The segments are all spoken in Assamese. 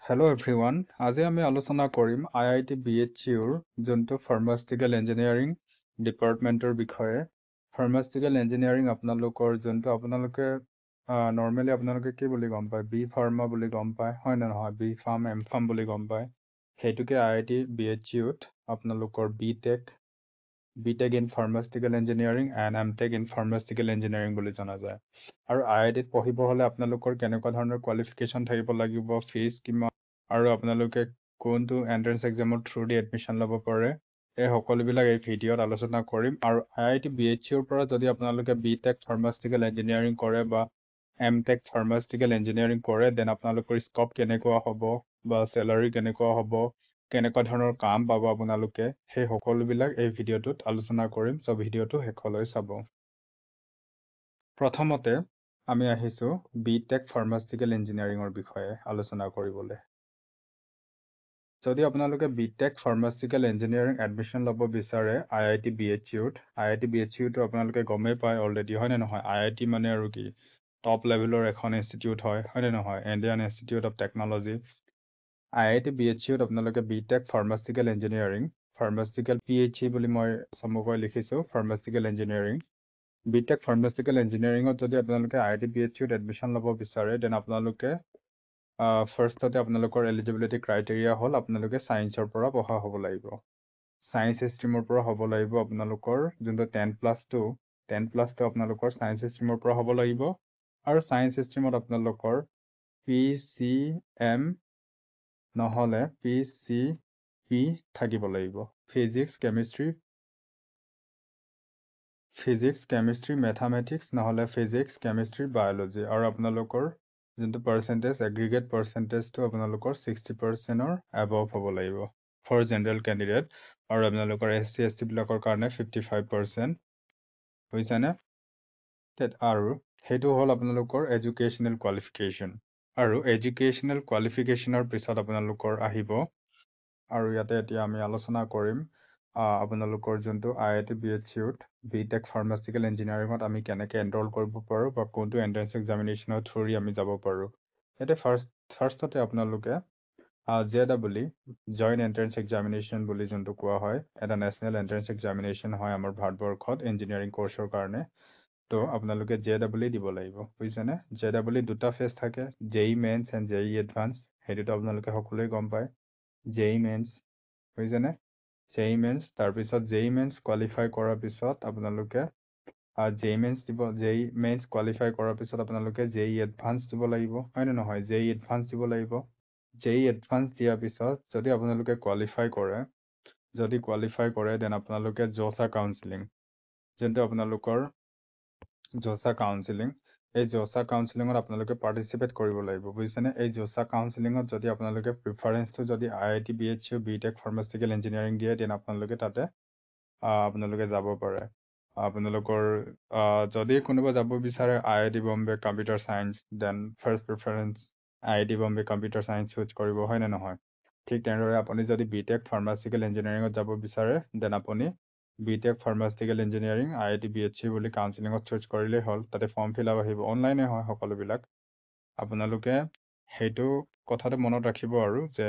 Hello everyone. আজি আমি আলোচনা কৰিম IIT BHUৰ যোনটো ফাৰ্মাচিউটিকেল ইঞ্জিনিয়াৰিং ডিপাৰ্টমেণ্টৰ বিষয়ে। ফাৰ্মাচিউটিকেল ইঞ্জিনিয়াৰিং আপোনালোকে নৰ্মেলি আপোনালোকে কি বুলি গম পায়? বি ফাৰ্মা বুলি গম পায়, হয় নে নহয়? বি ফাৰ্ম, এম ফাৰ্ম বুলি গম পায়। সেইটোকে IIT BHUত আপোনালোকৰ BTech in pharmaceutical engineering and MTech in pharmaceutical engineering বুলি জনা যায়। আৰু IITত পঢ়িব হ'লে আপোনালোকৰ কেনেকুৱা ধৰণৰ কোৱালিফিকেশ্যন থাকিব লাগিব, ফিজ কিমান, আৰু আপোনালোকে কোনটো এণ্ট্ৰেন্স এক্সামৰ থ্ৰু দি এডমিশ্যন ল'ব পাৰে, এই সকলোবিলাক এই ভিডিঅ'ত আলোচনা কৰিম। আৰু IIT BHUৰ পৰা যদি আপোনালোকে বিটেক ফাৰ্মাচিউটিকেল ইঞ্জিনিয়াৰিং কৰে বা এমটেক ফাৰ্মাচিউটিকেল ইঞ্জিনিয়াৰিং কৰে, দেন আপোনালোকৰ স্ক'প কেনেকুৱা হ'ব বা চেলাৰী কেনেকুৱা হ'ব, কেনেকুৱা ধৰণৰ কাম পাব আপোনালোকে, সেই সকলোবিলাক এই ভিডিঅ'টোত আলোচনা কৰিম। চ' ভিডিঅ'টো শেষলৈ চাব। প্ৰথমতে আমি আহিছোঁ বিটেক ফাৰ্মাচিউটিকেল ইঞ্জিনিয়াৰিঙৰ বিষয়ে আলোচনা কৰিবলৈ। যদি আপোনালোকে বিটেক ফাৰ্মাচিউটিকেল ইঞ্জিনিয়াৰিং এডমিশ্যন ল'ব বিচাৰে IIT BHUত আপোনালোকে গমেই পায় অলৰেডি, হয় নে নহয়? IIT মানে আৰু কি? টপ লেভেলৰ এখন ইনষ্টিটিউট হয় নে নহয়? Indian institute of technology. IIT BHUত আপোনালোকে BTech pharmaceutical engineering, pharmaceutical PHE বুলি মই চমুকৈ লিখিছোঁ, ফাৰ্মাচিউটিকেল ইঞ্জিনিয়াৰিং। বিটেক ফাৰ্মাচিউটিকেল ইঞ্জিনিয়াৰিঙত যদি আপোনালোকে IIT BHUত এডমিশ্যন ল'ব বিচাৰে, দেন আপোনালোকে ফাৰ্ষ্টতে আপোনালোকৰ এলিজিবিলিটি ক্ৰাইটেৰিয়া হ'ল আপোনালোকে ছায়েন্সৰ পৰা পঢ়া হ'ব লাগিব। ছায়েন্স ষ্ট্ৰীমৰ পৰা হ'ব লাগিব আপোনালোকৰ যোনটো 10+2 আপোনালোকৰ ছায়েন্স ষ্ট্ৰীমৰ পৰা হ'ব লাগিব। আৰু ছায়েন্স ষ্ট্ৰীমত আপোনালোকৰ PCM নহ'লে PCB থাকিব লাগিব। ফিজিক্স, কেমিষ্ট্ৰি, মেথামেটিক্স নহ'লে ফিজিক্স, কেমিষ্ট্ৰি, বায়'লজি। আৰু আপোনালোকৰ যোনটো পাৰ্চেণ্টেজ, এগ্ৰিগেট পাৰ্চেণ্টেজটো আপোনালোকৰ 60%ৰ এবভ হ'ব লাগিব ফৰ জেনেৰেল কেণ্ডিডেট। আৰু আপোনালোকৰ SC ST বিলাকৰ কাৰণে 55%, বুজিছেনে? আৰু সেইটো হ'ল আপোনালোকৰ এডুকেশ্যনেল কোৱালিফিকেশ্যন। আৰু এডুকেশ্যনেল কোৱালিফিকেশ্যনৰ পিছত আপোনালোকৰ আহিব, আৰু ইয়াতে এতিয়া আমি আলোচনা কৰিম আপোনালোকৰ যোনটো IIT BHUত বিটেক ফাৰ্মাচিউটিকেল ইঞ্জিনিয়াৰিঙত আমি কেনেকৈ এনৰল কৰিব পাৰোঁ বা কোনটো এণ্ট্ৰেন্স এক্সামিনেশ্যনৰ থ্ৰুদি আমি যাব পাৰোঁ। ইয়াতে ফাৰ্ষ্টতে আপোনালোকে JEE জইণ্ট এণ্ট্ৰেন্স এক্সামিনেশ্যন বুলি যোনটো কোৱা হয়, এটা নেশ্যনেল এণ্ট্ৰেন্স এক্সামিনেশ্যন হয় আমাৰ ভাৰতবৰ্ষত ইঞ্জিনিয়াৰিং কৰ্চৰ কাৰণে। তো আপোনালোকে JEE দিব লাগিব, বুজিছেনে? JEE দুটা ফেজ থাকে, JEE mains and JEE advance. সেই দুটা আপোনালোকে সকলোৱে গম পায়। JEE মেইনছ, বুজিছেনে? JEE মেইনছ, তাৰপিছত JEE মেইনছ কোৱালিফাই কৰাৰ পিছত আপোনালোকে JEE মেইনছ কোৱালিফাই কৰাৰ পিছত আপোনালোকে JEE এডভান্স দিব লাগিব, হয় নে নহয়? JEE এডভান্স দিব লাগিব। JEE এডভান্স দিয়াৰ পিছত যদি আপোনালোকে কোৱালিফাই কৰে, দেন আপোনালোকে জোছা কাউন্সিলিং, যোনটো আপোনালোকৰ জোছা কাউন্সিলিং, এই জোছা কাউন্সিলিঙত আপোনালোকে পাৰ্টিচিপেট কৰিব লাগিব, বুজিছেনে? এই জোছা কাউন্সিলিঙত যদি আপোনালোকে প্ৰিফাৰেঞ্চটো যদি IIT BHU BTech pharmaceutical engineering দিয়ে, দেন আপোনালোকে তাতে আপোনালোকে যাব পাৰে। আপোনালোকৰ যদি কোনোবা যাব বিচাৰে IIT Bombay computer science, then first preference IIT Bombay computer science choose কৰিব, হয় নে নহয়? ঠিক তেনেদৰে আপুনি যদি বিটেক ফাৰ্মাচিউটিকেল ইঞ্জিনিয়াৰিঙত যাব বিচাৰে, দেন আপুনি BTech pharmaceutical engineering IIT BHU বুলি কাউন্সিলিঙত চুজ কৰিলেই হ'ল। তাতে ফৰ্ম ফিল আপ আহিব, অনলাইনে হয় সকলোবিলাক। আপোনালোকে সেইটো কথাটো মনত ৰাখিব আৰু যে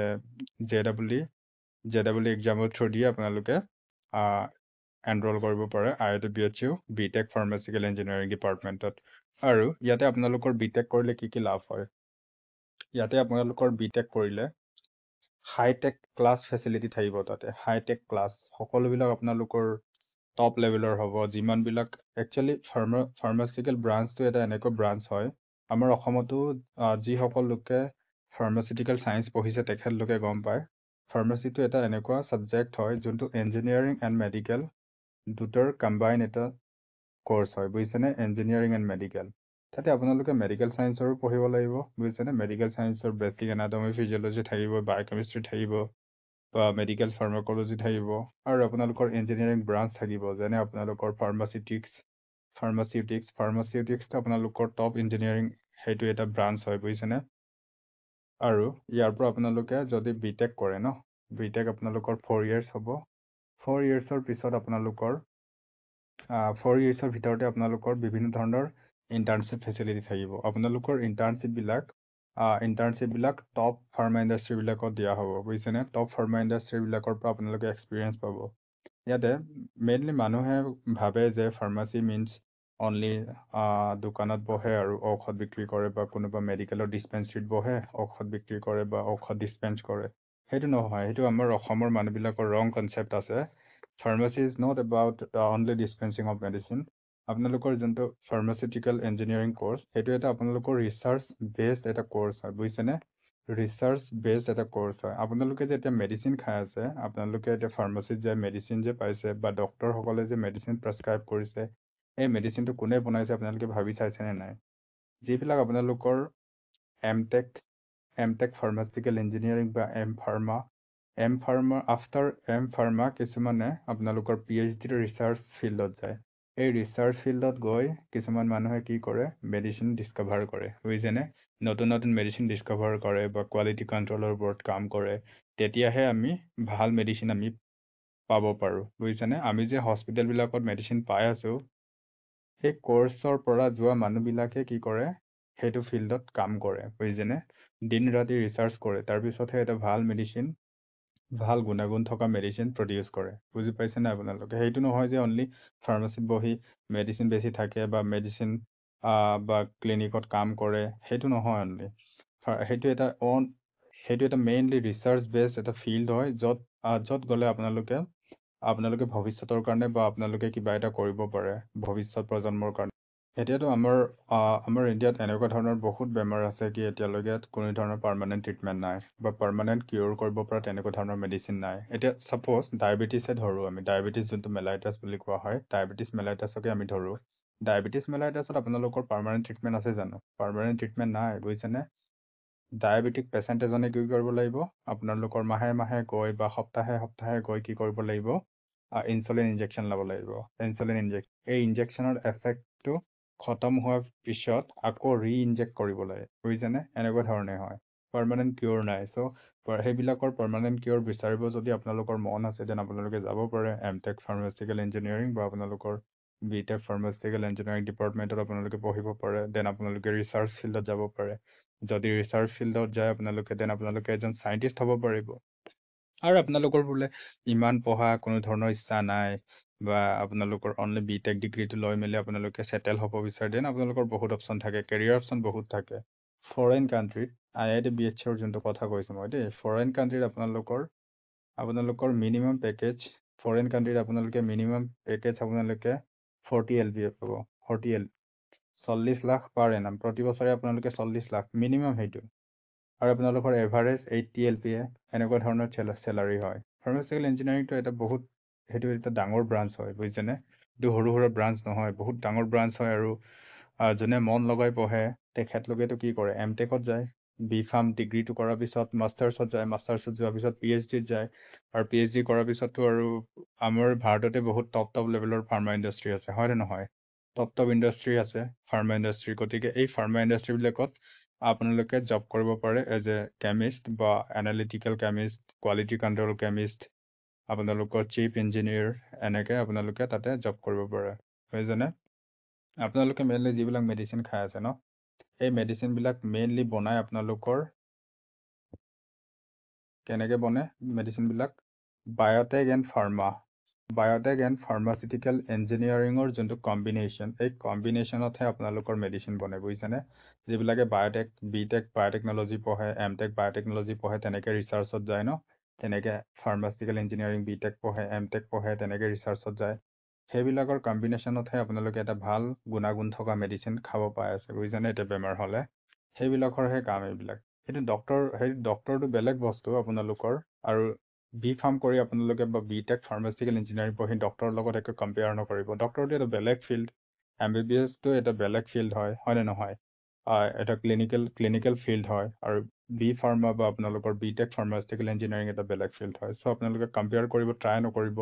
JEE এক্সামৰ থ্ৰু দিয়ে আপোনালোকে এনৰল কৰিব পাৰে IIT BHU BTech pharmaceutical engineering ডিপাৰ্টমেণ্টত। আৰু ইয়াতে আপোনালোকৰ বিটেক কৰিলে কি কি লাভ হয়? ইয়াতে আপোনালোকৰ বিটেক কৰিলে হাইটেক ক্লাছ ফেচিলিটি থাকিব। তাতে হাইটেক ক্লাছ সকলোবিলাক আপোনালোকৰ টপ লেভেলৰ হ'ব। যিমানবিলাক একচুৱেলি ফাৰ্মাচিউটিকেল ব্ৰাঞ্চটো এটা এনেকুৱা ব্ৰাঞ্চ হয়, আমাৰ অসমতো যিসকল লোকে ফাৰ্মাচিউটিকেল ছায়েন্স পঢ়িছে তেখেতলোকে গম পায়, ফাৰ্মাচীটো এটা এনেকুৱা ছাবজেক্ট হয় যোনটো ইঞ্জিনিয়াৰিং এণ্ড মেডিকেল দুটাৰ কম্বাইন এটা কৰ্চ হয়, বুজিছেনে? Engineering and medical. তাতে আপোনালোকে মেডিকেল ছায়েন্সৰো পঢ়িব লাগিব, বুজিছেনে? মেডিকেল ছায়েন্সৰ বেছিক এনাটমি, ফিজিঅ'লজি থাকিব, বায়'কেমিষ্ট্ৰি থাকিব, বা মেডিকেল ফাৰ্মাকলজি থাকিব। আৰু আপোনালোকৰ ইঞ্জিনিয়াৰিং ব্ৰাঞ্চ থাকিব, যেনে আপোনালোকৰ ফাৰ্মাচিউটিক্সটো আপোনালোকৰ টপ ইঞ্জিনিয়াৰিং সেইটো এটা ব্ৰাঞ্চ হয়, বুজিছেনে? আৰু ইয়াৰ পৰা আপোনালোকে যদি বিটেক কৰে ন, বিটেক আপোনালোকৰ 4 years হ'ব। 4 yearsৰ পিছত আপোনালোকৰ 4 yearsৰ ভিতৰতে আপোনালোকৰ বিভিন্ন ধৰণৰ ইণ্টাৰ্ণশ্বিপ ফেচিলিটি থাকিব। আপোনালোকৰ ইণ্টাৰ্ণশ্বিপবিলাক ইণ্টাৰ্ণশ্বিপবিলাক টপ ফাৰ্মা ইণ্ডাষ্ট্ৰীবিলাকত দিয়া হ'ব বুজিছেনে। টপ ফাৰ্মা ইণ্ডাষ্ট্ৰীবিলাকৰ পৰা আপোনালোকে এক্সপিৰিয়েঞ্চ পাব। ইয়াতে মেইনলি মানুহে ভাবে যে ফাৰ্মাচী মিনছ অনলি দোকানত বহে আৰু ঔষধ বিক্ৰী কৰে বা কোনোবা মেডিকেলৰ ডিছপেঞ্চেৰীত বহে ঔষধ বিক্ৰী কৰে বা ঔষধ ডিছপেঞ্চ কৰে। সেইটো নহয়, সেইটো আমাৰ অসমৰ মানুহবিলাকৰ ৰং কনচেপ্ট আছে। Pharmacy is not about only dispensing of medicine. আপোনালোকৰ যোনটো ফাৰ্মাচিউটিকেল ইঞ্জিনিয়াৰিং কৰ্চ, সেইটো এটা আপোনালোকৰ ৰিচাৰ্চ বেছড এটা কৰ্চ হয় বুজিছেনে। ৰিচাৰ্চ বেছড এটা কৰ্চ হয়। আপোনালোকে যে এতিয়া মেডিচিন খাই আছে, আপোনালোকে এতিয়া ফাৰ্মাচীত যে মেডিচিন যে পাইছে বা ডক্টৰসকলে যে মেডিচিন প্ৰেছক্ৰাইব কৰিছে, এই মেডিচিনটো কোনে বনাইছে আপোনালোকে ভাবি চাইছেনে নাই। যিবিলাক আপোনালোকৰ এম টেক ফাৰ্মাচিউটিকেল ইঞ্জিনিয়াৰিং বা M pharma after M pharma কিছুমানে আপোনালোকৰ PhD ৰিচাৰ্চ ফিল্ডত যায়। এই ৰিচাৰ্চ ফিল্ডত গৈ কিছুমান মানুহে কি কৰে, মেডিচিন ডিছকভাৰ কৰে বুজিছেনে। নতুন নতুন মেডিচিন ডিছকভাৰ কৰে বা কোৱালিটি কণ্ট্ৰলৰ ওপৰত কাম কৰে। তেতিয়াহে আমি ভাল মেডিচিন আমি পাব পাৰোঁ বুজিছেনে। আমি যে হস্পিটেলবিলাকত মেডিচিন পাই আছোঁ, সেই কৰ্চৰ পৰা যোৱা মানুহবিলাকে কি কৰে, সেইটো ফিল্ডত কাম কৰে বুজিছেনে। দিন ৰাতি ৰিচাৰ্চ কৰে, তাৰপিছতহে এটা ভাল মেডিচিন, ভাল গুণাগুণ থকা মেডিচিন প্ৰডিউচ কৰে। বুজি পাইছেনে আপোনালোকে। সেইটো নহয় যে অনলি ফাৰ্মাচীত বহি মেডিচিন বেছি থাকে বা মেডিচিন বা ক্লিনিকত কাম কৰে, সেইটো নহয় অনলি। সেইটো এটা মেইনলি ৰিচাৰ্চ বেছড এটা ফিল্ড হয়, য'ত গ'লে আপোনালোকে ভৱিষ্যতৰ কাৰণে বা আপোনালোকে কিবা এটা কৰিব পাৰে ভৱিষ্যত প্ৰজন্মৰ কাৰণে। এতিয়াতো আমাৰ ইণ্ডিয়াত এনেকুৱা ধৰণৰ বহুত বেমাৰ আছে কি এতিয়ালৈকে কোনো ধৰণৰ পাৰ্মানেণ্ট ট্ৰিটমেণ্ট নাই বা পাৰ্মানেণ্ট কিয়ৰ কৰিব পৰা তেনেকুৱা ধৰণৰ মেডিচিন নাই। এতিয়া ছাপ'জ ডায়েবেটিছে ধৰোঁ আমি, ডায়েবেটিছ যোনটো মেলাইটাছ বুলি কোৱা হয়, ডায়েবেটিছ মেলাইটাছকে আমি ধৰোঁ। ডায়েবেটিছ মেলাইটাছত আপোনালোকৰ পাৰ্মানেণ্ট ট্ৰিটমেণ্ট আছে জানো? পাৰ্মানেণ্ট ট্ৰিটমেণ্ট নাই বুজিছেনে। ডায়েবেটিক পেচেণ্ট এজনে কি কৰিব লাগিব, আপোনালোকৰ মাহে মাহে গৈ বা সপ্তাহে সপ্তাহে গৈ কি কৰিব লাগিব, ইনচুলিন ইনজেকশ্যন ল'ব লাগিব। এই ইনজেকশ্যনৰ এফেক্টটো খতম হোৱাৰ পিছত আকৌ ইনজেক্ট কৰিব লাগে বুজিছেনে। এনেকুৱা ধৰণে হয়, পাৰ্মানেণ্ট কিয়ৰ নাই। চ' সেইবিলাকৰ পাৰ্মানেণ্ট কিয়ৰ বিচাৰিব যদি আপোনালোকৰ মন আছে, দেন আপোনালোকে যাব পাৰে এম টেক ফাৰ্মাচিউটিকেল ইঞ্জিনিয়াৰিং বা আপোনালোকৰ BTech ফাৰ্মাচিউটিকেল ইঞ্জিনিয়াৰিং ডিপাৰ্টমেণ্টত আপোনালোকে পঢ়িব পাৰে। দেন আপোনালোকে ৰিচাৰ্চ ফিল্ডত যাব পাৰে। যদি ৰিচাৰ্চ ফিল্ডত যায় আপোনালোকে, দেন আপোনালোকে এজন চাইণ্টিষ্ট হ'ব পাৰিব। আৰু আপোনালোকৰ বোলে ইমান পঢ়া কোনো ধৰণৰ ইচ্ছা নাই বা আপোনালোকৰ অনলি BTech ডিগ্ৰীটো লৈ মেলি আপোনালোকে ছেটেল হ'ব বিচাৰে, দেন আপোনালোকৰ বহুত অপশ্যন থাকে, কেৰিয়াৰ অপশ্যন বহুত থাকে। ফৰেইন কাণ্ট্ৰিত IIT BHৰ যোনটো কথা কৈছোঁ মই দেই, ফৰেইন কাণ্ট্ৰিত আপোনালোকৰ মিনিমাম পেকেজ, ফৰেইন কাণ্ট্ৰিত আপোনালোকে মিনিমাম পেকেজ আপোনালোকে 40 LPA পাব। 40 লাখ পাৰ এনাম, প্ৰতি বছৰে আপোনালোকে 40 লাখ মিনিমাম সেইটো। আৰু আপোনালোকৰ এভাৰেজ 80 LPA এনেকুৱা ধৰণৰ চেলাৰী হয়। ফাৰ্মাচিউটিকেল ইঞ্জিনিয়াৰিংটো সেইটো এটা ডাঙৰ ব্ৰাঞ্চ হয় বুজিছেনে। এইটো সৰু সুৰা ব্ৰাঞ্চ নহয়, বহুত ডাঙৰ ব্ৰাঞ্চ হয়। আৰু যোনে মন লগাই পঢ়ে তেখেতলোকেতো কি কৰে, এম টেকত যায়, B.Pharm ডিগ্ৰীটো কৰাৰ পিছত মাষ্টাৰ্ছত যায়, মাষ্টাৰ্ছত যোৱাৰ পিছত PhDত যায়, আৰু PhD কৰাৰ পিছততো আৰু আমাৰ ভাৰততে বহুত টপ লেভেলৰ ফাৰ্মা ইণ্ডাষ্ট্ৰী আছে, হয়নে নহয়। টপ ইণ্ডাষ্ট্ৰী আছে ফাৰ্মা ইণ্ডাষ্ট্ৰী। গতিকে এই ফাৰ্মা ইণ্ডাষ্ট্ৰীবিলাকত আপোনালোকে জব কৰিব পাৰে এজ এ কেমিষ্ট বা analytical chemist, quality control chemist, আপোনালোকৰ চিফ ইঞ্জিনিয়াৰ, এনেকৈ আপোনালোকে তাতে জব কৰিব পাৰে বুজিছেনে। আপোনালোকে মেইনলি যিবিলাক মেডিচিন খাই আছে ন, এই মেডিচিনবিলাক মেইনলি বনাই আপোনালোকৰ কেনেকৈ বনে মেডিচিনবিলাক, বায়'টেক এণ্ড ফাৰ্মাচিউটিকেল ইঞ্জিনিয়াৰিঙৰ যোনটো কম্বিনেশ্যন, এই কম্বিনেশ্যনতহে আপোনালোকৰ মেডিচিন বনে বুজিছেনে। যিবিলাকে BTech বায়'টেকনলজি পঢ়ে, MTech বায়'টেকনলজি পঢ়ে, তেনেকৈ ৰিচাৰ্চত যায় ন, তেনেকৈ ফাৰ্মাচিউটিকেল ইঞ্জিনিয়াৰিং BTech পঢ়ে, MTech পঢ়ে, তেনেকৈ ৰিচাৰ্চত যায়। সেইবিলাকৰ কম্বিনেশ্যনতহে আপোনালোকে এটা ভাল গুণাগুণ থকা মেডিচিন খাব পাই আছে বুজিছেনে। এতিয়া বেমাৰ হ'লে সেইবিলাকৰহে কাম এইবিলাক। ডক্টৰটো বেলেগ বস্তু আপোনালোকৰ। আৰু B.Pharm কৰি আপোনালোকে বা BTech ফাৰ্মাচিউটিকেল ইঞ্জিনিয়াৰিং পঢ়ি ডক্টৰৰ লগত একো কম্পেয়াৰ নকৰিব। ডক্টৰটো এটা বেলেগ ফিল্ড, MBBSটো এটা বেলেগ ফিল্ড হয়নে নহয়। এটা ক্লিনিকেল ফিল্ড হয়, আৰু B.Pharm বা আপোনালোকৰ BTech ফাৰ্মাচিউটিকেল ইঞ্জিনিয়াৰিং এটা বেলেগ ফিল্ড হয়। চ' আপোনালোকে কম্পেয়াৰ কৰিব ট্ৰাই নকৰিব।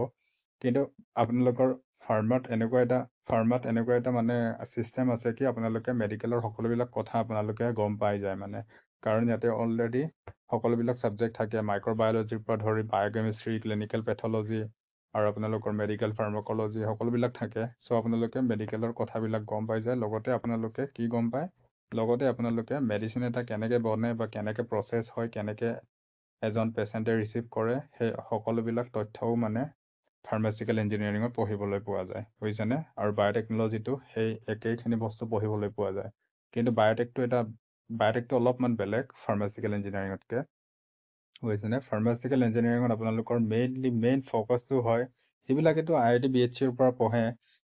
কিন্তু আপোনালোকৰ ফাৰ্মাত এনেকুৱা এটা মানে ছিষ্টেম আছে কি আপোনালোকে মেডিকেলৰ সকলোবিলাক কথা আপোনালোকে গম পাই যায় মানে। কাৰণ ইয়াতে অলৰেডি সকলোবিলাক ছাবজেক্ট থাকে, মাইক্ৰ'বায়'লজিৰ পৰা ধৰি বায়'কেমিষ্ট্ৰি, ক্লিনিকেল পেথলজি, আৰু আপোনালোকৰ মেডিকেল ফাৰ্মাকলজি সকলোবিলাক থাকে। চ' আপোনালোকে মেডিকেলৰ কথাবিলাক গম পাই যায়, লগতে আপোনালোকে কি গম পায়, লগতে আপোনালোকে মেডিচিন এটা কেনেকৈ বনে বা কেনেকৈ প্ৰচেছ হয়, কেনেকৈ এজন পেচেণ্টে ৰিচিভ কৰে, সেই সকলোবিলাক তথ্যও মানে ফাৰ্মাচিকেল ইঞ্জিনিয়াৰিঙত পঢ়িবলৈ পোৱা যায়, বুজিছেনে? আৰু বায়'টেকনলজিটো সেই একেইখিনি বস্তু পঢ়িবলৈ পোৱা যায়। কিন্তু বায়'টেকটো অলপমান বেলেগ ফাৰ্মাচিকেল ইঞ্জিনিয়াৰিঙতকৈ, বুজিছেনে? ফাৰ্মাচিকেল ইঞ্জিনিয়াৰিঙত আপোনালোকৰ মেইন ফ'কাছটো হয়, যিবিলাকেতো IIT BHCৰ পৰা পঢ়ে,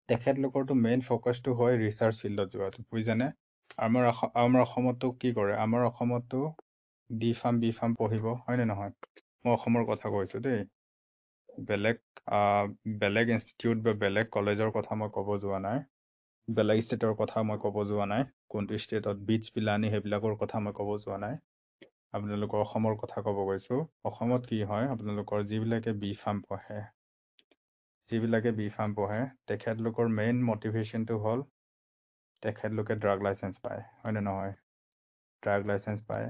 তেখেতলোকৰতো মেইন ফ'কাছটো হয় ৰিচাৰ্চ ফিল্ডত যোৱাটো, বুজিছেনে? আমাৰ অসমতো কি কৰে? আমাৰ অসমতো ডি ফাৰ্ম বি ফাৰ্ম পঢ়িব, হয়নে নহয়? মই অসমৰ কথা কৈছোঁ দেই, বেলেগ ইনষ্টিটিউট বা বেলেগ কলেজৰ কথা মই ক'ব যোৱা নাই, বেলেগ ষ্টেটৰ কথা মই ক'ব যোৱা নাই, কোনটো ষ্টেটত বিটছ পিলানি সেইবিলাকৰ কথা মই ক'ব যোৱা নাই, আপোনালোকৰ অসমৰ কথা ক'ব গৈছোঁ। অসমত কি হয়, আপোনালোকৰ যিবিলাকে বি ফাৰ্ম পঢ়ে, তেখেতলোকৰ মেইন মটিভেশ্যনটো হ'ল তেখেতলোকে ড্ৰাগ লাইচেঞ্চ পায়, হয়নে নহয়? ড্ৰাগ লাইচেঞ্চ পায়,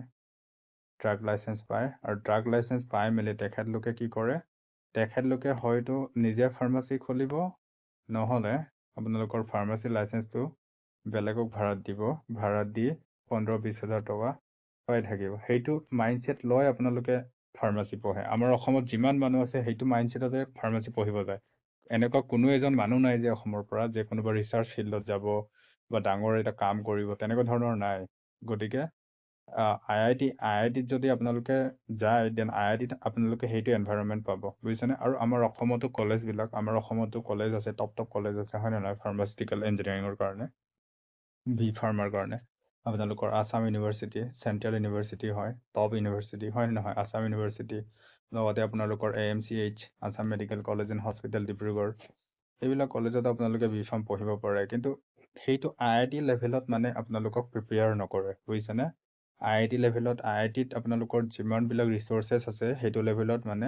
আৰু ড্ৰাগ লাইচেঞ্চ পাই মেলি তেখেতলোকে কি কৰে? তেখেতলোকে হয়তো নিজে ফাৰ্মাচী খুলিব, নহ'লে আপোনালোকৰ ফাৰ্মাচী লাইচেঞ্চটো বেলেগক ভাড়াত দি 15-20 হাজাৰ টকা পাই থাকিব। সেইটো মাইণ্ডছেট লৈ আপোনালোকে ফাৰ্মাচী পঢ়ে। আমাৰ অসমত যিমান মানুহ আছে সেইটো মাইণ্ডছেটতে ফাৰ্মাচী পঢ়িব যায়। এনেকুৱা কোনো এজন মানুহ নাই যে অসমৰ পৰা যে কোনোবা ৰিচাৰ্চ ফিল্ডত যাব বা ডাঙৰ এটা কাম কৰিব, তেনেকুৱা ধৰণৰ নাই। গতিকে IITত যদি আপোনালোকে যায়, দেন IITত আপোনালোকে সেইটো এনভাইৰনমেণ্ট পাব, বুজিছেনে? আৰু আমাৰ অসমতো কলেজ আছে, টপ কলেজ আছে, হয় নে নহয়? ফাৰ্মাচিউটিকেল ইঞ্জিনিয়াৰিঙৰ কাৰণে, বি ফাৰ্মাৰ কাৰণে আপোনালোকৰ আছাম ইউনিভাৰ্চিটি, চেণ্ট্ৰেল ইউনিভাৰ্চিটি হয়, টপ ইউনিভাৰ্চিটি, হয় নে নহয়? আছাম ইউনিভাৰ্চিটি, লগতে আপোনালোকৰ AMCH, Assam medical college and hospital Dibrugarh, এইবিলাক কলেজত আপোনালোকে বি ফাৰ্ম পঢ়িব পাৰে। কিন্তু সেইটো IIT লেভেলত মানে আপোনালোকক প্ৰিপেয়াৰ নকৰে, বুজিছেনে? IITত আপোনালোকৰ যিমানবিলাক ৰিচৰ্চেছ আছে, সেইটো লেভেলত মানে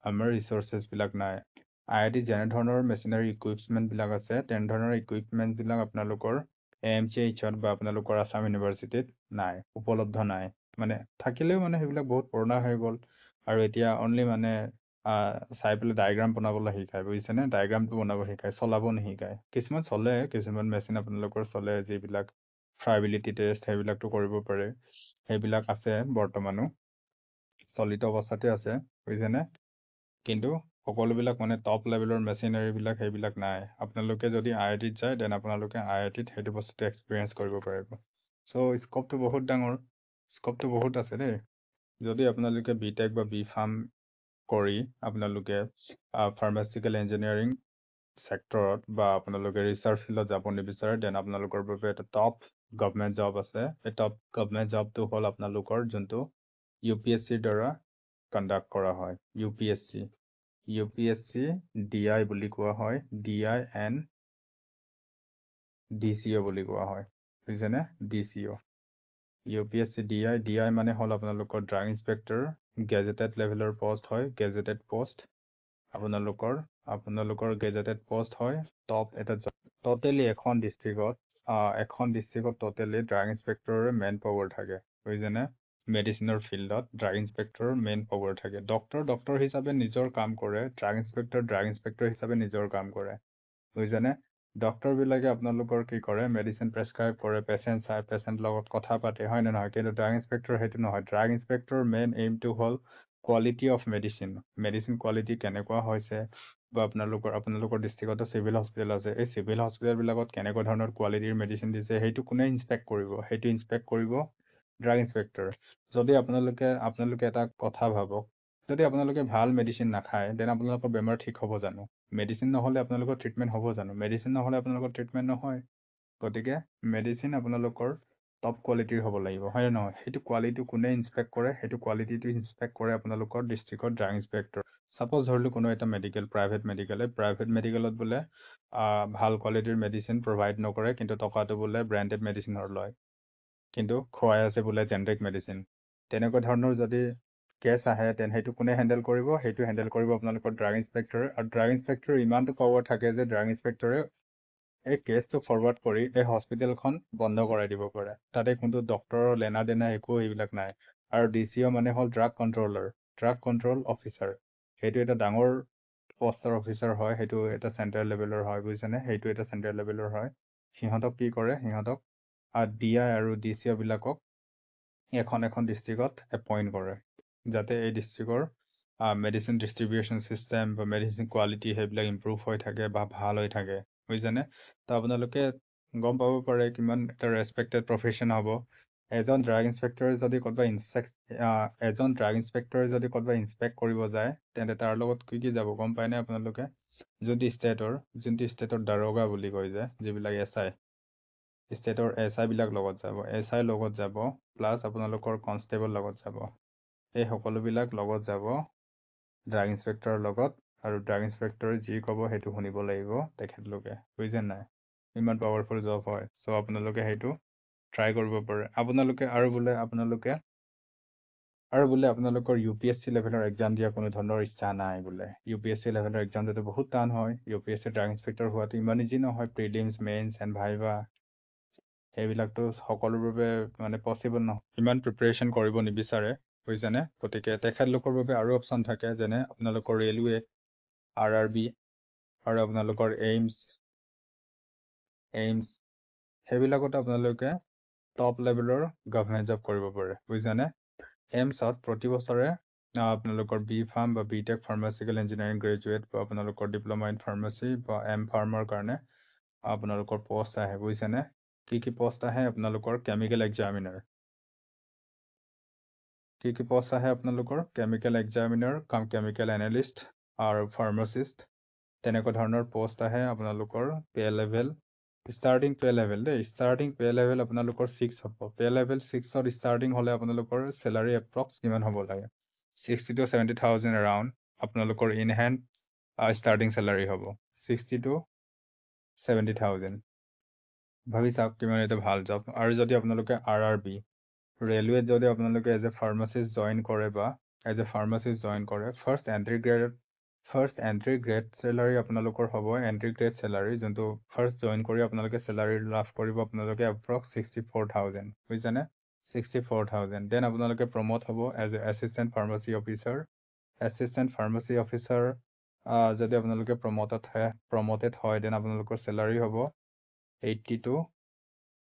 আমাৰ ৰিচৰ্চেছবিলাক নাই। IITত যেনেধৰণৰ মেচিনাৰী ইকুইপমেণ্টবিলাক আছে, তেনেধৰণৰ ইকুইপমেণ্টবিলাক আপোনালোকৰ AMCHত বা আপোনালোকৰ আছাম ইউনিভাৰ্চিটিত নাই, উপলব্ধ নাই। মানে থাকিলেও মানে সেইবিলাক বহুত পুৰণা হৈ গ'ল, আৰু এতিয়া অনলি মানে চাই পেলাই ডায়েগ্ৰাম বনাবলৈ শিকায়, বুজিছেনে? ডায়েগ্ৰামটো বনাব শিকায়, চলাব নিশিকায়। কিছুমান চলে, কিছুমান মেচিন আপোনালোকৰ চলে, যিবিলাক ফ্ৰাইবিলিটি টেষ্ট সেইবিলাকতো কৰিব পাৰে, সেইবিলাক আছে বৰ্তমানো, চলিত অৱস্থাতে আছে, বুজিছেনে? কিন্তু সকলোবিলাক মানে টপ লেভেলৰ মেচিনাৰীবিলাক সেইবিলাক নাই। আপোনালোকে যদি IITত যায়, দেন আপোনালোকে IITত সেইটো বস্তুটো এক্সপিৰিয়েঞ্চ কৰিব পাৰিব। চ' স্ক'পটো বহুত ডাঙৰ, স্ক'পটো বহুত আছে দেই। যদি আপোনালোকে BTech বা বি ফাৰ্ম কৰি আপোনালোকে ফাৰ্মাচিউটিকেল ইঞ্জিনিয়াৰিং ছেক্টৰত বা আপোনালোকে ৰিচাৰ্চ ফিল্ডত যাব নিবিচাৰে, দেন আপোনালোকৰ বাবে এটা টপ গভমেণ্ট জব আছে। এই টপ গভমেণ্ট জবটো হ'ল আপোনালোকৰ যোনটো UPSCৰ দ্বাৰা কণ্ডাক্ট কৰা হয়। UPSC DI বুলি কোৱা হয়, DI and DCO বুলি কোৱা হয়, বুজিছেনে? DCO, UPSC DI মানে হ'ল আপোনালোকৰ ড্ৰাগ ইনস্পেক্টৰ, গেজেটেড লেভেলৰ পষ্ট হয়, গেজেটেড পষ্ট আপোনালোকৰ গেজেটেড পষ্ট হয়, টপ এটা জব। টোটেলি এখন ডিষ্ট্ৰিক্টত টোটেলি ড্ৰাগ ইনস্পেক্টৰৰ মেন পাৱাৰ থাকে, বুজিছেনে? মেডিচিনৰ ফিল্ডত ড্ৰাগ ইনস্পেক্টৰৰ মেইন পাৱাৰ থাকে। ডক্টৰ হিচাপে নিজৰ কাম কৰে, ড্ৰাগ ইনস্পেক্টৰ হিচাপে নিজৰ কাম কৰে, বুজিছেনে? ডক্টৰবিলাকে আপোনালোকৰ কি কৰে? মেডিচিন প্ৰেছক্ৰাইব কৰে, পেচেণ্ট চাই, পেচেণ্টৰ লগত কথা পাতে, হয় নে নহয়? কিন্তু ড্ৰাগ ইনস্পেক্টৰ সেইটো নহয়। ড্ৰাগ ইনস্পেক্টৰৰ মেইন এইমটো হ'ল কোৱালিটি অফ মেডিচিন কোৱালিটি কেনেকুৱা হৈছে, বা আপোনালোকৰ ডিষ্ট্ৰিক্টতো চিভিল হস্পিটেল আছে, এই চিভিল হস্পিটেলবিলাকত কেনেকুৱা ধৰণৰ কোৱালিটিৰ মেডিচিন দিছে, সেইটো কোনে ইনস্পেক্ট কৰিব? সেইটো ইনস্পেক্ট কৰিব ড্ৰাগ ইনস্পেক্টৰ। যদি আপোনালোকে এটা কথা ভাবক, যদি আপোনালোকে ভাল মেডিচিন নাখায়, দেন আপোনালোকৰ বেমাৰ ঠিক হ'ব জানো? মেডিচিন নহ'লে আপোনালোকৰ ট্ৰিটমেণ্ট হ'ব জানো? মেডিচিন নহ'লে আপোনালোকৰ ট্ৰিটমেণ্ট নহয়। গতিকে মেডিচিন আপোনালোকৰ টপ কোৱালিটিৰ হ'ব লাগিব, হয় নে নহয়? সেইটো কোৱালিটি কোনে ইনস্পেক্ট কৰে? সেইটো কোৱালিটিটো ইনস্পেক্ট কৰে আপোনালোকৰ ডিষ্ট্ৰিক্টত ড্ৰাগ ইনস্পেক্টৰ। ছাপ'জ ধৰিলোঁ কোনো এটা প্ৰাইভেট মেডিকেলত বোলে ভাল কোৱালিটিৰ মেডিচিন প্ৰভাইড নকৰে, কিন্তু টকাটো বোলে ব্ৰেণ্ডেড মেডিচিনৰ লয়, কিন্তু খুৱাই আছে বোলে জেনেৰিক মেডিচিন। তেনেকুৱা ধৰণৰ যদি কেছ আহে, তেন সেইটো কোনে হেণ্ডেল কৰিব? সেইটো হেণ্ডেল কৰিব আপোনালোকৰ ড্ৰাগ ইনস্পেক্টৰে। আৰু ড্ৰাগ ইনস্পেক্টৰৰ ইমানটো পাৱাৰ থাকে যে ড্ৰাগ ইনস্পেক্টৰে এই কেছটো ফৰৱাৰ্ড কৰি এই হস্পিটেলখন বন্ধ কৰাই দিব পাৰে। তাতে কোনো ডক্টৰৰ লেনা দেনা এইবিলাক নাই। আৰু DCO মানে হ'ল ড্ৰাগ কণ্ট্ৰল অফিচাৰ। সেইটো এটা ডাঙৰ পষ্টৰ অফিচাৰ হয়, সেইটো এটা চেণ্ট্ৰেল লেভেলৰ হয়, বুজিছেনে? সেইটো এটা চেণ্ট্ৰেল লেভেলৰ হয়। সিহঁতক কি কৰে? সিহঁতক DI আৰু DCO বিলাকক এখন ডিষ্ট্ৰিক্টত এপইণ্ট কৰে, যাতে এই ডিষ্ট্ৰিক্টৰ মেডিচিন ডিষ্ট্ৰিবিউশ্যন চিষ্টেম বা মেডিচিন কোৱালিটি সেইবিলাক ইম্প্ৰুভ হৈ থাকে বা ভাল হৈ থাকে, বুজিছেনে? তো আপোনালোকে গম পাব পাৰে কিমান এটা ৰেচপেক্টেড প্ৰফেশ্যন হ'ব। এজন ড্ৰাগ ইনস্পেক্টৰে যদি ক'ৰবাত ইনস্পেক্ট কৰিব যায়, তেন্তে তাৰ লগত কি যাব গম পায়নে আপোনালোকে? যোনটো ষ্টেটৰ দাৰোগা বুলি কয় যে, যিবিলাক SI, ষ্টেটৰ SI বিলাক লগত যাব, SI লগত যাব, প্লাছ আপোনালোকৰ কনষ্টেবল লগত যাব। এই সকলোবিলাক লগত যাব ড্ৰাগ ইনস্পেক্টৰৰ লগত, আৰু ড্ৰাগ ইনস্পেক্টৰে যি ক'ব সেইটো শুনিব লাগিব তেখেতলোকে, বুজিছে নাই? ইমান পাৱাৰফুল জব হয়। চ' আপোনালোকে সেইটো ট্ৰাই কৰিব পাৰে। আৰু বোলে আপোনালোকৰ UPSC লেভেলৰ এক্সাম দিয়া কোনো ধৰণৰ ইচ্ছা নাই বোলে। UPSC লেভেলৰ এক্সাম দিয়াটো বহুত টান হয়। UPSC ড্ৰাগ ইনস্পেক্টৰ হোৱাটো ইমান ইজি নহয়। প্ৰিলিমছ, মেইনছ এণ্ড ভাইভা সেইবিলাকতো সকলোৰ বাবে মানে পচিবল নহয়। ইমান প্ৰিপাৰেশ্যন কৰিব নিবিচাৰে, বুজিছেনে? গতিকে তেখেতলোকৰ বাবে আৰু অপশ্যন থাকে, যেনে আপোনালোকৰ ৰেলৱে, RRB আৰু আপোনালোকৰ এইমছ সেইবিলাকতো আপোনালোকে টপ লেভেলৰ গভৰ্ণমেণ্ট জব কৰিব পাৰে, বুজিছেনে? এইমছত প্ৰতি বছৰে আপোনালোকৰ B.Pharm বা B.Tech ফাৰ্মাচিকেল ইঞ্জিনিয়াৰিং গ্ৰেজুৱেট বা আপোনালোকৰ ডিপ্ল'মা ইন ফাৰ্মাচী বা M.Pharmৰ কাৰণে আপোনালোকৰ পোষ্ট আহে, বুজিছেনে? কি পোষ্ট আহে? আপোনালোকৰ কেমিকেল এক্সামিনাৰ। কি পোষ্ট আহে আপোনালোকৰ? কেমিকেল এক্সামিনাৰ কাম কেমিকেল এনালিষ্ট আৰু ফাৰ্মাচিষ্ট, তেনেকুৱা ধৰণৰ পোষ্ট আহে আপোনালোকৰ। ষ্টাৰ্টিং পে লেভেল আপোনালোকৰ 6 হ'ব। পে লেভেল 6ত ষ্টাৰ্টিং হ'লে আপোনালোকৰ চেলাৰী এপ্ৰক্স কিমান হ'ব লাগে? 60 to 70,000 এৰাউণ্ড আপোনালোকৰ ইন হেণ্ড ষ্টাৰ্টিং চেলাৰী হ'ব। 60 to 70,000। ভাবি চাওক কিমান এটা ভাল জব। আৰু যদি আপোনালোকে RRB ৰেলৱেত যদি আপোনালোকে এজ এ ফাৰ্মাচিষ্ট জইন কৰে বা ফাৰ্ষ্ট এণ্ট্ৰি গ্ৰেড চেলাৰী আপোনালোকৰ হ'ব। এণ্ট্ৰি গ্ৰেড চেলাৰী যোনটো ফাৰ্ষ্ট জইন কৰি আপোনালোকে চেলাৰী লাভ কৰিব আপোনালোকে এপ্ৰক্স 64,000, বুজিছেনে? 64,000। দেন আপোনালোকে প্ৰমোট হ'ব as a assistant pharmacy officer. যদি আপোনালোকে প্ৰমোটেড হয় দেন আপোনালোকৰ চেলাৰী হ'ব 80 to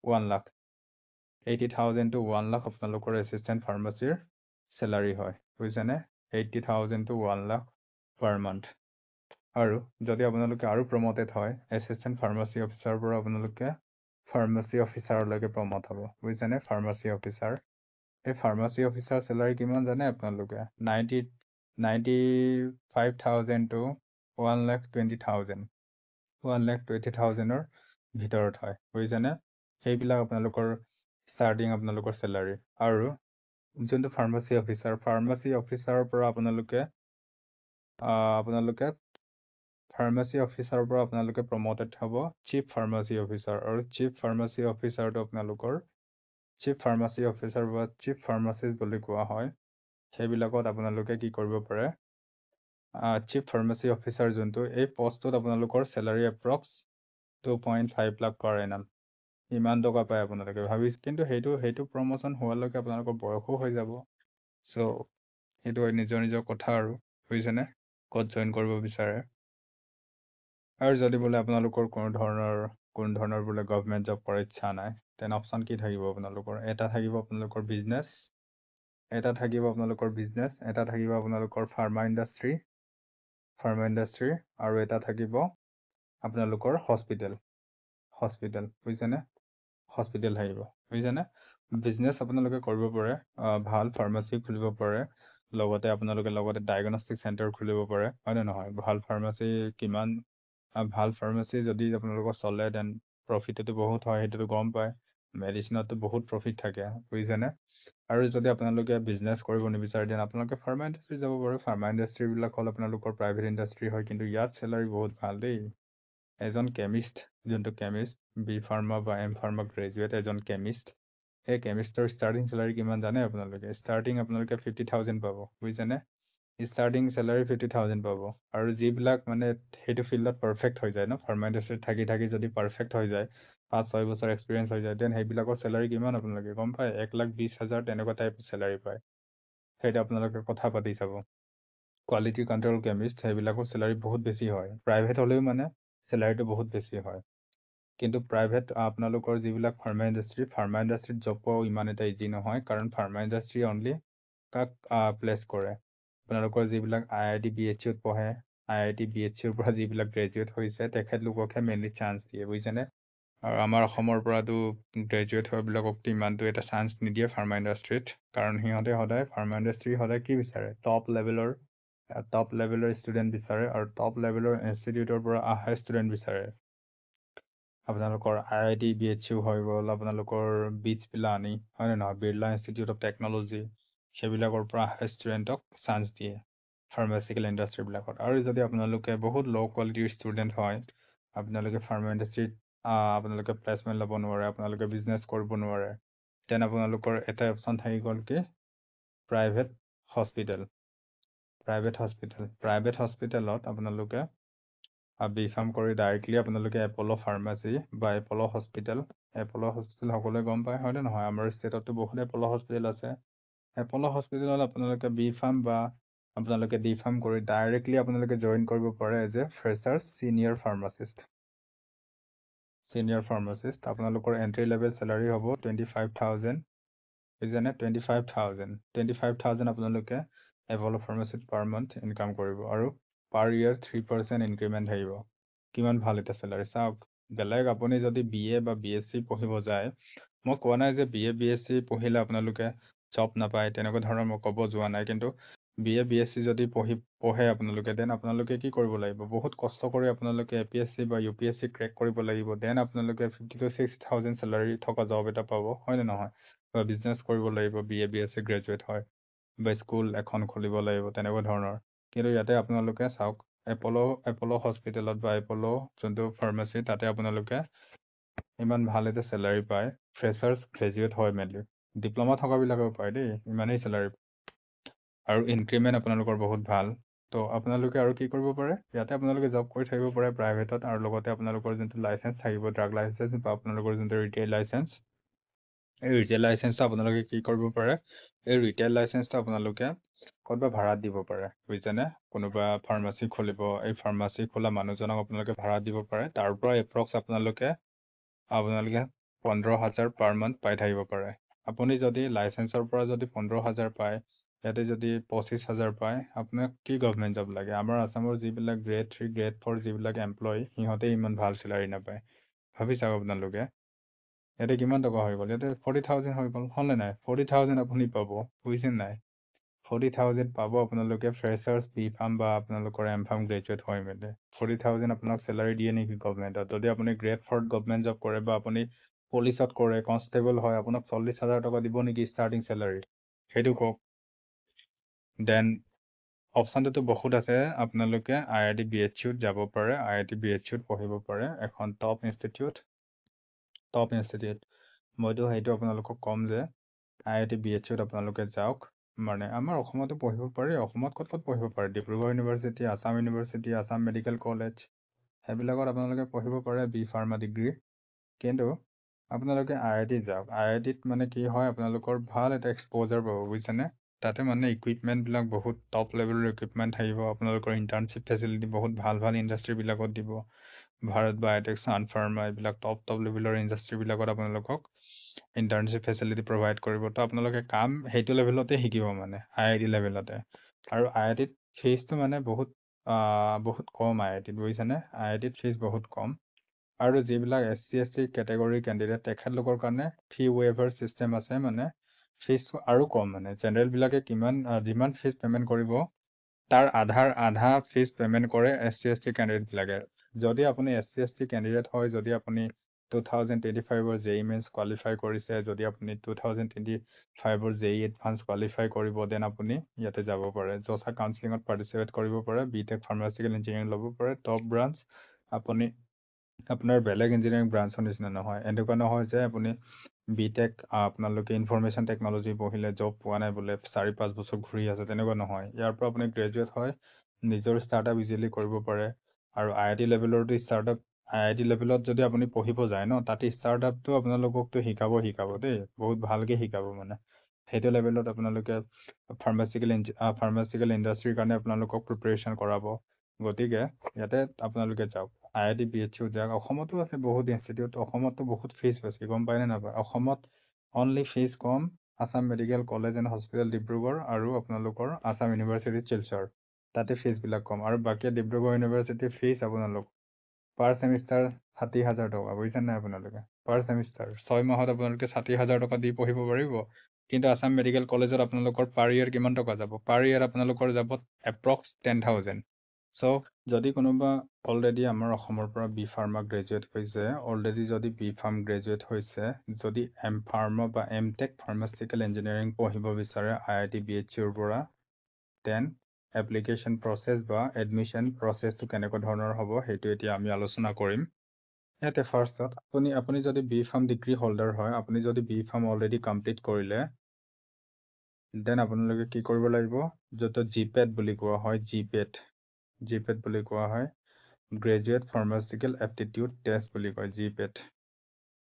1 লাখ। 80,000 to 1 লাখ আপোনালোকৰ এছিষ্টেণ্ট ফাৰ্মাচীৰ চেলাৰী হয়, বুজিছেনে? 80,000 to 1 লাখ পাৰ মান্থ। আৰু যদি আপোনালোকে আৰু প্ৰমোটেড হয়, এছিষ্টেণ্ট ফাৰ্মাচী অফিচাৰৰ পৰা আপোনালোকে ফাৰ্মাচী অফিচাৰলৈকে প্ৰমোট হ'ব, বুজিছেনে? Pharmacy officer. এই ফাৰ্মাচী অফিচাৰ চেলাৰী কিমান জানে আপোনালোকে? 95,000 to 1,20,000। 1,20,000ৰ ভিতৰত হয়, বুজিছেনে? সেইবিলাক আপোনালোকৰ ষ্টাৰ্টিং আপোনালোকৰ চেলাৰী। আৰু যোনটো ফাৰ্মাচী অফিচাৰৰ পৰা আপোনালোকে প্ৰমোটেড হ'ব চিফ ফাৰ্মাচী অফিচাৰ। আৰু চিফ ফাৰ্মাচী অফিচাৰ বা চিফ ফাৰ্মাচিষ্ট বুলি কোৱা হয়। সেইবিলাকত আপোনালোকে কি কৰিব পাৰে? চিফ ফাৰ্মাচী অফিচাৰ যোনটো, এই পষ্টটোত আপোনালোকৰ চেলাৰী এপ্ৰক্স 2.5 লাখ পাৰ এনাম। ইমান টকা পায় আপোনালোকে কিন্তু সেইটো প্ৰমোশ্যন হোৱালৈকে আপোনালোকৰ বয়সো হৈ যাব। চ' সেইটো নিজৰ কথা আৰু, বুজিছেনে? ক'ত জইন কৰিব বিচাৰে। আৰু যদি বোলে আপোনালোকৰ কোনো ধৰণৰ বোলে গভৰ্ণমেণ্ট জব কৰাৰ ইচ্ছা নাই, তেন অপশ্যন কি থাকিব আপোনালোকৰ? এটা থাকিব আপোনালোকৰ বিজনেছ, এটা থাকিব আপোনালোকৰ ফাৰ্মা ইণ্ডাষ্ট্ৰী, আৰু এটা থাকিব আপোনালোকৰ হস্পিটেল, বুজিছেনে? হস্পিটেল থাকিব, বুজিছেনে? বিজনেছ আপোনালোকে কৰিব পাৰে, ভাল ফাৰ্মাচী খুলিব পাৰে, লগতে আপোনালোকে ডায়েগনষ্টিক চেণ্টাৰ খুলিব পাৰে, হয় নে নহয়? ভাল ফাৰ্মাচী যদি আপোনালোকৰ চলে দেন প্ৰফিটতো বহুত হয়, সেইটোতো গম পায়। মেডিচিনতো বহুত প্ৰফিট থাকে, বুজিছেনে? আৰু যদি আপোনালোকে বিজনেছ কৰিব নিবিচাৰে দেন আপোনালোকে ফাৰ্মা ইণ্ডাষ্ট্ৰী যাব পাৰে। ফাৰ্মা ইণ্ডাষ্ট্ৰীবিলাক হ'ল আপোনালোকৰ প্ৰাইভেট ইণ্ডাষ্ট্ৰী হয়, কিন্তু ইয়াত চেলাৰী বহুত ভাল দেই। এজন কেমিষ্ট, যোনটো কেমিষ্ট B.Pharma বা M.Pharma গ্ৰেজুৱেট, এজন কেমিষ্ট, সেই কেমিষ্টৰ ষ্টাৰ্টিং চেলাৰী কিমান জানে আপোনালোকে? ষ্টাৰ্টিং আপোনালোকে 50,000 পাব, বুজিছেনে? ষ্টাৰ্টিং চেলাৰী 50,000 পাব। আৰু যিবিলাক মানে সেইটো ফিল্ডত পাৰফেক্ট হৈ যায় ন, ফাৰ্মা ইণ্ডাষ্ট্ৰীত থাকি যদি পাৰফেক্ট হৈ যায়, 5-6 বছৰ এক্সপিৰিয়েঞ্চ হৈ যায়, দেন সেইবিলাকৰ চেলাৰী কিমান আপোনালোকে গম পায়? 1,20,000 তেনেকুৱা টাইপ চেলাৰী পায়। সেইটো আপোনালোকে কথা পাতি চাব। কোৱালিটি কণ্ট্ৰল কেমিষ্ট সেইবিলাকৰ চেলাৰী বহুত বেছি হয়। প্ৰাইভেট হ'লেও মানে চেলাৰীটো বহুত বেছি হয়। কিন্তু প্ৰাইভেট আপোনালোকৰ যিবিলাক ফাৰ্মা ইণ্ডাষ্ট্ৰীত জব পোৱাও ইমান এটা ইজি নহয়, কাৰণ ফাৰ্মা ইণ্ডাষ্ট্ৰী অনলি কাক প্লেচ কৰে, আপোনালোকৰ যিবিলাক IIT BHUত পঢ়ে, IIT BHUৰ পৰা যিবিলাক গ্ৰেজুৱেট হৈছে তেখেতলোককহে মেইনলি চান্স দিয়ে, বুজিছেনে? আৰু আমাৰ অসমৰ পৰাতো গ্ৰেজুৱেট হোৱাবিলাককতো ইমানটো এটা চান্স নিদিয়ে ফাৰ্মা ইণ্ডাষ্ট্ৰীত, কাৰণ সিহঁতে সদায় ফাৰ্মা ইণ্ডাষ্ট্ৰী সদায় কি বিচাৰে, টপ লেভেলৰ ষ্টুডেণ্ট বিচাৰে, আৰু টপ লেভেলৰ ইনষ্টিটিউটৰ পৰা অহা ষ্টুডেণ্ট বিচাৰে। আপোনালোকৰ IIT BHU হৈ গ'ল, আপোনালোকৰ বিটছ পিলানী, হয় নে নহয়, বিৰলা ইনষ্টিটিউট অফ টেকন'লজি, সেইবিলাকৰ পৰা অহা ষ্টুডেণ্টক চান্স দিয়ে ফাৰ্মাচিকেল ইণ্ডাষ্ট্ৰীবিলাকত। আৰু যদি আপোনালোকে বহুত ল' কোৱালিটিৰ ষ্টুডেণ্ট হয়, আপোনালোকে ফাৰ্মা ইণ্ডাষ্ট্ৰীত আপোনালোকে প্লেচমেণ্ট ল'ব নোৱাৰে, আপোনালোকে বিজনেছ কৰিব নোৱাৰে, দেন আপোনালোকৰ এটা অপশ্যন থাকি গ'ল কি প্ৰাইভেট হস্পিটেলত আপোনালোকে B.Pharm কৰি ডাইৰেক্টলি আপোনালোকে এপল' ফাৰ্মাচী বা এপল' হস্পিটেল সকলোৱে গম পায়, হয়নে নহয়? আমাৰ ষ্টেটতো বহুত এপল' হস্পিটেল আছে। এপল' হস্পিটেলত আপোনালোকে B.Pharm বা আপোনালোকে D.Pharm কৰি ডাইৰেক্টলি আপোনালোকে জইন কৰিব পাৰে as a freshers senior pharmacist. আপোনালোকৰ এণ্ট্ৰি লেভেল চেলাৰী হ'ব 25,000, বুজিছেনে? 25,000 আপোনালোকে এপল' ফাৰ্মাচীত পাৰ মান্থ ইনকাম কৰিব, আৰু পাৰ ইয়েৰ 3% ইনক্ৰিমেণ্ট আহিব। কিমান ভাল এটা চেলাৰী চাওক। বেলেগ আপুনি যদি BA বা BSc পঢ়িব যায়, মই কোৱা নাই যে BA BSc পঢ়িলে আপোনালোকে জব নাপায়, তেনেকুৱা ধৰণৰ মই ক'ব যোৱা নাই, কিন্তু BA BSc যদি পঢ়ে আপোনালোকে, দেন আপোনালোকে কি কৰিব লাগিব, বহুত কষ্ট কৰি আপোনালোকে APSC বা UPSC ক্ৰেক কৰিব লাগিব, দেন আপোনালোকে 50,000 to 60,000 চেলাৰী থকা জব এটা পাব, হয়নে নহয়? বা বিজনেছ কৰিব লাগিব, BA BSc গ্ৰেজুৱেট হয়, বা স্কুল এখন খুলিব লাগিব, তেনেকুৱা ধৰণৰ। কিন্তু ইয়াতে আপোনালোকে চাওক, এপল' হস্পিটেলত বা এপল' যোনটো ফাৰ্মাচী, তাতে আপোনালোকে ইমান ভাল এটা চেলাৰী পায়, ফ্ৰেচাৰ্ছ গ্ৰেজুৱেট হয় মেইনলি, ডিপ্ল'মা থকাবিলাকেও পায় দেই, ইমানেই চেলাৰী, আৰু ইনক্ৰিমেণ্ট আপোনালোকৰ বহুত ভাল। তো আপোনালোকে আৰু কি কৰিব পাৰে, ইয়াতে আপোনালোকে জব কৰি থাকিব পাৰে প্ৰাইভেটত, আৰু লগতে আপোনালোকৰ যোনটো লাইচেঞ্চ থাকিব, ড্ৰাগ লাইচেঞ্চ বা আপোনালোকৰ যোনটো ৰিটেইল লাইচেঞ্চ, এই ৰিটেইল লাইচেঞ্চটো আপোনালোকে কি কৰিব পাৰে, এই ৰিটেইল লাইচেঞ্চটো আপোনালোকে ক'ৰবাত ভাড়াত দিব পাৰে, বুজিছেনে? কোনোবা ফাৰ্মাচী খুলিব, এই ফাৰ্মাচী খোলা মানুহজনক আপোনালোকে ভাড়াত দিব পাৰে, তাৰ পৰা এপ্ৰক্স আপোনালোকে 15,000 পাৰ মান্থ পাই থাকিব পাৰে। আপুনি যদি লাইচেঞ্চৰ পৰা যদি 15,000 পায়, ইয়াতে যদি 25,000 পায়, আপোনাক কি গভমেণ্ট জব লাগে? আমাৰ আছামৰ যিবিলাক গ্ৰেড 3 গ্ৰেড 4 যিবিলাক এমপ্লয়ী, সিহঁতে ইমান ভাল চেলাৰী নাপায়। ভাবি চাওক আপোনালোকে, ইয়াতে কিমান টকা হৈ গ'ল, ইয়াতে 40,000 হৈ গ'ল, হ'লনে নাই? 40,000 আপুনি পাব, বুজিছে নাই? 40,000 পাব আপোনালোকে ফ্ৰেচাৰ্ছ B.Pharm বা আপোনালোকৰ M.Pharm গ্ৰেজুৱেট হৈ মেলি। 40,000 আপোনাক চেলাৰী দিয়ে নেকি গভমেণ্টত? যদি আপুনি গ্ৰেড 4 গভমেণ্ট জব কৰে, বা আপুনি পুলিচত কৰে, কনষ্টেবল হয়, আপোনাক 40,000 টকা দিব নেকি ষ্টাৰ্টিং চেলাৰী? সেইটো কওক। দেন অপশ্যনটোতো বহুত আছে, আপোনালোকে IIT BHUত যাব পাৰে, IIT BHUত পঢ়িব পাৰে, এখন টপ ইনষ্টিটিউট। মইতো সেইটো আপোনালোকক ক'ম যে IIT BHUত আপোনালোকে যাওক, মানে আমাৰ অসমতো পঢ়িব পাৰি, অসমত ক'ত পঢ়িব পাৰে, Dibrugarh university, Assam university, Assam medical college, সেইবিলাকত আপোনালোকে পঢ়িব পাৰে B.Pharma ডিগ্ৰী। কিন্তু আপোনালোকে IIT যাওক, IITত মানে কি হয়, আপোনালোকৰ ভাল এটা এক্সপ'জাৰ পাব, বুজিছেনে? তাতে মানে ইকুইপমেণ্টবিলাক বহুত টপ লেভেলৰ ইকুইপমেণ্ট থাকিব, আপোনালোকৰ ইণ্টাৰ্ণশ্বিপ ফেচিলিটি বহুত ভাল ইণ্ডাষ্ট্ৰীবিলাকত দিব, ভাৰত বায়'টেক, ছান ফাৰ্মা, এইবিলাক টপ লেভেলৰ ইণ্ডাষ্ট্ৰীবিলাকত আপোনালোকক ইণ্টাৰ্ণশ্বিপ ফেচিলিটি প্ৰভাইড কৰিব। তো আপোনালোকে কাম সেইটো লেভেলতে শিকিব, মানে IIT লেভেলতে। আৰু IITত ফিজটো মানে বহুত কম, IITত, বুজিছেনে? IITত ফিজ বহুত কম। আৰু যিবিলাক SC ST কেটেগৰী কেণ্ডিডেট, তেখেতলোকৰ কাৰণে ফি ৱেইভাৰ ছিষ্টেম আছে, মানে ফিজটো আৰু কম, মানে জেনেৰেলবিলাকে যিমান ফিজ পে'মেণ্ট কৰিব, তাৰ আধা ফিজ পে'মেণ্ট কৰে SC ST কেণ্ডিডেটবিলাকে। যদি আপুনি SC ST কেণ্ডিডেট হয়, যদি আপুনি 2025ৰ JEE মেইনছ কোৱালিফাই কৰিছে, যদি আপুনি 2025ৰ JEE এডভান্স কোৱালিফাই কৰিব, দেন আপুনি ইয়াতে যাব পাৰে, জছা কাউন্সিলিঙত পাৰ্টিচিপেট কৰিব পাৰে, BTech ফাৰ্মাচিকেল ইঞ্জিনিয়াৰিং ল'ব পাৰে, টপ ব্ৰাঞ্চ। আপুনি আপোনাৰ বেলেগ ইঞ্জিনিয়াৰিং ব্ৰাঞ্চৰ নিচিনা নহয়, এনেকুৱা নহয় যে আপুনি BTech আপোনালোকে ইনফৰমেশ্যন টেকন'লজি পঢ়িলে জব পোৱা নাই বোলে, 4-5 বছৰ ঘূৰি আছে, তেনেকুৱা নহয়। ইয়াৰ পৰা আপুনি গ্ৰেজুৱেট হয়, নিজৰ ষ্টাৰ্টআপ ইজিলি কৰিব পাৰে। আৰু IIT লেভেলৰতো IIT লেভেলত যদি আপুনি পঢ়িব যায় ন, তাতে ষ্টাৰ্টআপটো আপোনালোককতো শিকাব দেই, বহুত ভালকৈ শিকাব, মানে সেইটো লেভেলত আপোনালোকে ফাৰ্মাচিকেল ইণ্ডাষ্ট্ৰীৰ কাৰণে আপোনালোকক প্ৰিপেৰেশ্যন কৰাব। গতিকে ইয়াতে আপোনালোকে যাওক। IIT BHU যাওক, অসমতো আছে বহুত ইনষ্টিটিউট, অসমতো বহুত ফিজ বেছি, গম পায়নে নাপায়? অসমত only fees com Assam medical college and hospital Dibrugarh আৰু আপোনালোকৰ আছাম ইউনিভাৰ্চিটি শিলচৰ, তাতে ফিজবিলাক কম। আৰু বাকী ডিব্ৰুগড় ইউনিভাৰ্চিটিৰ ফিজ আপোনালোক পাৰ ছেমিষ্টাৰ 60,000 টকা, বুজিছে নাই আপোনালোকে? পাৰ ছেমিষ্টাৰ 6 মাহত আপোনালোকে 60,000 টকা দি পঢ়িব পাৰিব। কিন্তু আছাম মেডিকেল কলেজত আপোনালোকৰ পাৰ ইয়েৰ কিমান টকা যাব? পাৰ ইয়েৰ আপোনালোকৰ যাব এপ্ৰক্স 10,000। চ' যদি কোনোবা অলৰেডি আমাৰ অসমৰ পৰা বি ফাৰ্মা গ্ৰেজুৱেট হৈছে, অলৰেডি যদি বি ফাৰ্ম গ্ৰেজুৱেট হৈছে, যদি এম ফাৰ্মা বা এম টেক ফাৰ্মাচিউটিকেল ইঞ্জিনিয়াৰিং পঢ়িব বিচাৰে IIT BHUৰ পৰা, দেন এপ্লিকেশ্যন প্ৰচেছ বা এডমিশ্যন প্ৰচেছটো কেনেকুৱা ধৰণৰ হ'ব সেইটো এতিয়া আমি আলোচনা কৰিম। ইয়াতে ফাৰ্ষ্টত আপুনি যদি বি ফাৰ্ম ডিগ্ৰী হোল্ডাৰ হয়, আপুনি যদি বি ফাৰ্ম অলৰেডি কমপ্লিট কৰিলে, দেন আপোনালোকে কি কৰিব লাগিব, য'ত জিপেট বুলি কোৱা হয়, জিপেট বুলি কোৱা হয়, গ্ৰেজুৱেট ফাৰ্মাচিউটিকেল এপ্টিটিউড টেষ্ট বুলি কয়, জিপেট।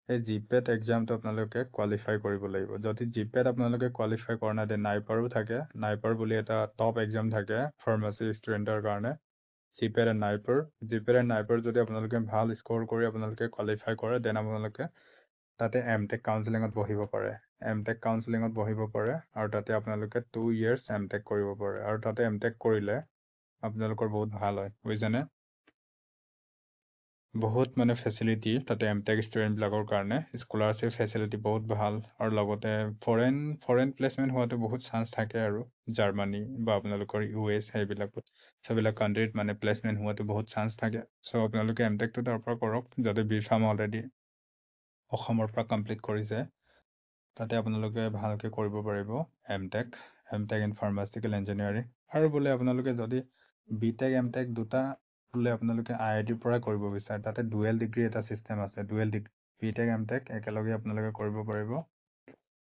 এই জিপেট এক্সামটো আপোনালোকে কোৱালিফাই কৰিব লাগিব। যদি জিপেট আপোনালোকে কোৱালিফাই কৰা নাই, দেন নাইপাৰো থাকে, নাইপাৰ বুলি এটা টপ এক্সাম থাকে ফাৰ্মাচী ষ্টুডেণ্টৰ কাৰণে, জিপেট এণ্ড নাইপাৰ যদি আপোনালোকে ভাল স্ক'ৰ কৰি আপোনালোকে কোৱালিফাই কৰে, দেন আপোনালোকে তাতে এমটেক কাউন্সেলিঙত বহিব পাৰে। এমটেক কাউন্সেলিঙত বহিব পাৰে আৰু তাতে আপোনালোকে 2 years এমটেক কৰিব পাৰে। আৰু তাতে এমটেক কৰিলে আপোনালোকৰ বহুত ভাল হয়, বুজিছেনে? বহুত মানে ফেচিলিটি তাতে এমটেক ষ্টুডেণ্টবিলাকৰ কাৰণে, স্কলাৰশ্বিপ ফেচিলিটি বহুত ভাল। আৰু লগতে ফৰেন প্লেচমেণ্ট হোৱাটো বহুত চান্স থাকে, আৰু জাৰ্মানী বা আপোনালোকৰ US সেইবিলাক কাণ্ট্ৰিত মানে প্লেচমেণ্ট হোৱাটো বহুত চান্স থাকে। চ' আপোনালোকে এমটেকটো তাৰ পৰা কৰক। যদি বি ফাৰ্ম অলৰেডি অসমৰ পৰা কমপ্লিট কৰিছে, তাতে আপোনালোকে ভালকৈ কৰিব পাৰিব এমটেক ইন ফাৰ্মাচিউটিকেল ইঞ্জিনিয়াৰিং। আৰু বোলে আপোনালোকে যদি বিটেক এমটেক দুটা বোলে আপোনালোকে IITৰ পৰাই কৰিব বিচাৰে, তাতে ডুৱেল ডিগ্ৰী এটা ছিষ্টেম আছে, ডুৱেল ডিগ্ৰী বিটেক এমটেক একেলগে আপোনালোকে কৰিব পাৰিব।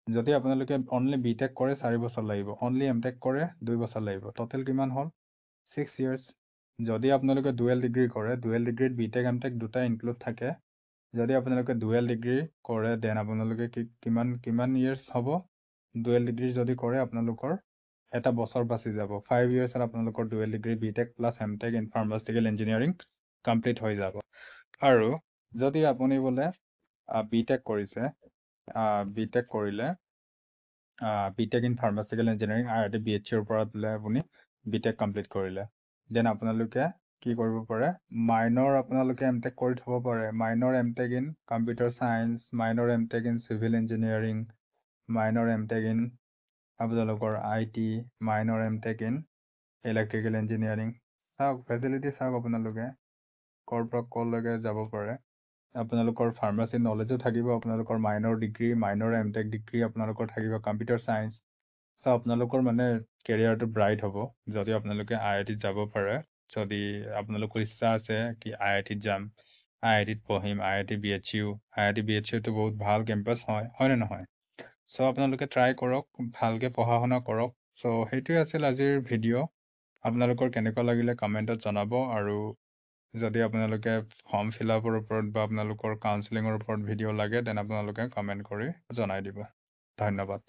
যদি আপোনালোকে অনলি বিটেক কৰে 4 বছৰ লাগিব, অনলি এমটেক কৰে 2 বছৰ লাগিব, টোটেল কিমান হ'ল 6 years। যদি আপোনালোকে ডুৱেল ডিগ্ৰী কৰে, ডুৱেল ডিগ্ৰীত বিটেক এমটেক দুটা ইনক্লুড থাকে। যদি আপোনালোকে ডুৱেল ডিগ্ৰী কৰে, দেন আপোনালোকে কিমান ইয়াৰ্ছ হ'ব? ডুৱেল ডিগ্ৰী যদি কৰে আপোনালোকৰ এটা বছৰ বাচি যাব। 5 yearsত আপোনালোকৰ dual degree BTech plus MTech in pharmaceutical engineering complete হৈ যাব। আৰু যদি আপুনি বোলে বিটেক কৰিছে, বিটেক কৰিলে BTech in pharmaceutical engineering IIT BHUৰ পৰা বোলে আপুনি বিটেক কমপ্লিট কৰিলে, দেন আপোনালোকে কি কৰিব পাৰে, মাইনৰ আপোনালোকে এমটেক কৰি থ'ব পাৰে। Minor MTech in computer science, minor MTech in civil engineering, minor MTech in আপোনালোকৰ IT, minor MTech in electrical engineering. চাওক ফেচিলিটি চাওক, আপোনালোকে ক'ৰ পৰা ক'লৈকে যাব পাৰে। আপোনালোকৰ ফাৰ্মাচী নলেজো থাকিব, আপোনালোকৰ minor degree, minor MTech degree আপোনালোকৰ থাকিব, কম্পিউটাৰ চায়েন্স। চ' আপোনালোকৰ মানে কেৰিয়াৰটো ব্ৰাইট হ'ব যদি আপোনালোকে IITত যাব পাৰে। যদি আপোনালোকৰ ইচ্ছা আছে কি IITত যাম, IITত পঢ়িম, IIT BHUটো বহুত ভাল কেম্পাছ হয়নে নহয়? চ' আপোনালোকে ট্ৰাই কৰক, ভালকৈ পঢ়া শুনা কৰক। চ' সেইটোৱে আছিল আজিৰ ভিডিঅ'। আপোনালোকৰ কেনেকুৱা লাগিলে কমেণ্টত জনাব। আৰু যদি আপোনালোকে ফৰ্ম ফিল আপৰ ওপৰত বা আপোনালোকৰ কাউন্সেলিঙৰ ওপৰত ভিডিঅ' লাগে, তেনে আপোনালোকে কমেণ্ট কৰি জনাই দিব। ধন্যবাদ।